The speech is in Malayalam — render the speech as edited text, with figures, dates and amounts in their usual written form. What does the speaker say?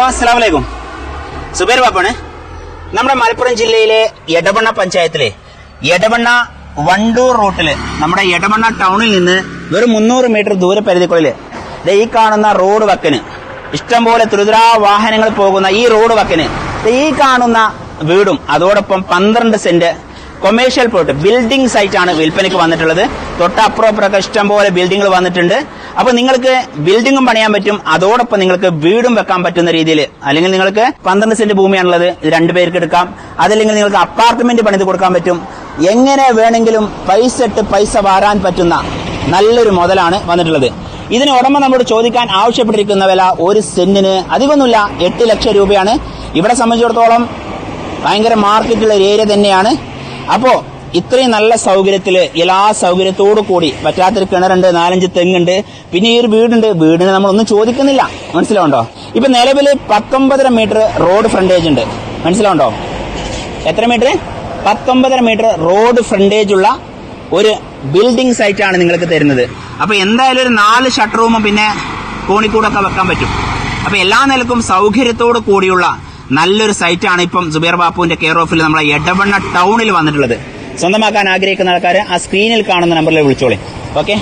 ഹലോ, അസ്സലാമു അലൈക്കും. സുബൈർ ബാപ്പാണ്. നമ്മുടെ മലപ്പുറം ജില്ലയിലെ എടവണ്ണ പഞ്ചായത്തിലെ എടവണ്ണ വണ്ടൂർ റൂട്ടില് നമ്മുടെ എടവണ്ണ ടൗണിൽ നിന്ന് വെറും 300 മീറ്റർ ദൂരപരിധിക്കുള്ളില് ഈ കാണുന്ന റോഡ് വക്കിന് ഇഷ്ടംപോലെ തുരിതുരാ വാഹനങ്ങൾ പോകുന്ന ഈ റോഡ് വക്കിന് ഈ കാണുന്ന വീടും അതോടൊപ്പം 12 cent commercial plot building site ആണ് വിൽപ്പനയ്ക്ക് വന്നിട്ടുള്ളത്. തൊട്ടപ്പുറമൊക്കെ ഇഷ്ടംപോലെ ബിൽഡിംഗുകൾ വന്നിട്ടുണ്ട്. അപ്പൊ നിങ്ങൾക്ക് ബിൽഡിംഗും പണിയാൻ പറ്റും, അതോടൊപ്പം നിങ്ങൾക്ക് വീടും വെക്കാൻ പറ്റുന്ന രീതിയിൽ. അല്ലെങ്കിൽ നിങ്ങൾക്ക് 12 സെന്റ് ഭൂമിയാണുള്ളത്, ഇത് 2 പേർക്ക് എടുക്കാം. അതല്ലെങ്കിൽ നിങ്ങൾക്ക് അപ്പാർട്ട്മെന്റ് പണിത് കൊടുക്കാൻ പറ്റും. എങ്ങനെ വേണമെങ്കിലും പൈസ ഇട്ട് പൈസ വാരാൻ പറ്റുന്ന നല്ലൊരു മുതലാണ് വന്നിട്ടുള്ളത്. ഇതിന് ഉടമ നമ്മളോട് ചോദിക്കാൻ ആവശ്യപ്പെട്ടിരിക്കുന്ന വില ഒരു സെന്റിന് അധികമൊന്നുമില്ല, 8 ലക്ഷം രൂപയാണ്. ഇവിടെ സംബന്ധിച്ചിടത്തോളം ഭയങ്കര മാർക്കറ്റുള്ള ഒരു ഏരിയ തന്നെയാണ്. അപ്പോ ഇത്രയും നല്ല സൗകര്യത്തില് എല്ലാ സൗകര്യത്തോടു കൂടി പറ്റാത്തൊരു കിണറുണ്ട്, 4-5 തെങ്ങുണ്ട്, പിന്നെ ഈ ഒരു വീടുണ്ട്. വീടിന് നമ്മളൊന്നും ചോദിക്കുന്നില്ല, മനസ്സിലാവുണ്ടോ? ഇപ്പൊ നിലവില് 19.5 മീറ്റർ റോഡ് ഫ്രണ്ടേജ് ഉണ്ട്, മനസ്സിലാവുണ്ടോ? എത്ര മീറ്റർ? 19.5 മീറ്റർ റോഡ് ഫ്രണ്ടേജ് ഉള്ള ഒരു ബിൽഡിംഗ് സൈറ്റ് ആണ് നിങ്ങൾക്ക് തരുന്നത്. അപ്പൊ എന്തായാലും ഒരു 4 ഷട്ടർ റൂമും പിന്നെ കോണിക്കൂടൊക്കെ വെക്കാൻ പറ്റും. അപ്പൊ എല്ലാ നിലക്കും സൗകര്യത്തോടു കൂടിയുള്ള നല്ലൊരു സൈറ്റാണ് ഇപ്പം സുബൈർ ബാപ്പുവിന്റെ കെയർ ഓഫിൽ നമ്മളെ എടവണ്ണ ടൗണിൽ വന്നിട്ടുള്ളത്. സ്വന്തമാക്കാൻ ആഗ്രഹിക്കുന്ന ആൾക്കാർ ആ സ്ക്രീനിൽ കാണുന്ന നമ്പറിൽ വിളിച്ചോളി. ഓക്കെ.